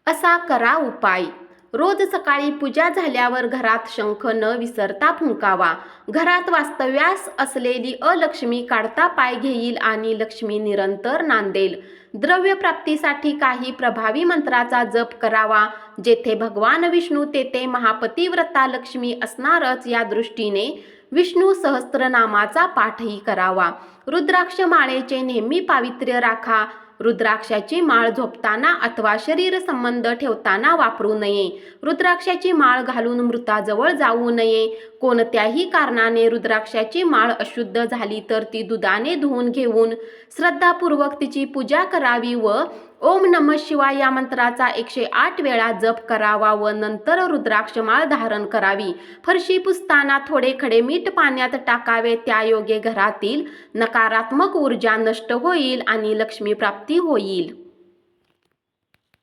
असा करा उपाय. रोज सकाळी पूजा झाल्यावर घरात शंख न विसरता फुंकावा. घरात वास्तव्यास असलेली अलक्ष्मी काढता पाय घेईल आणि लक्ष्मी निरंतर नांदेल. द्रव्य प्राप्तीसाठी काही प्रभावी मंत्राचा जप करावा. जेथे भगवान विष्णू तेथे महापतिव्रता लक्ष्मी असणारच या दृष्टीने विष्णू सहस्त्रनामाचा पाठही करावा. रुद्राक्ष माळेचे नेहमी पावित्र्य राखा. रुद्राक्षाची माळ झोपताना अथवा शरीर संबंध ठेवताना वापरू नये. रुद्राक्षाची माळ घालून मृताजवळ जाऊ नये. कोणत्याही कारणाने रुद्राक्षाची माळ अशुद्ध झाली तर ती दुधाने धुवून घेऊन श्रद्धापूर्वक तिची पूजा करावी व ओम नमः शिवाय या मंत्राचा 108 वेळा जप करावा व नंतर रुद्राक्ष माळ धारण करावी. फरशी पुसताना थोडे खडे मीठ पाण्यात टाकावे. त्यायोगे घरातील नकारात्मक ऊर्जा नष्ट होईल आणि लक्ष्मी प्राप्ती होईल.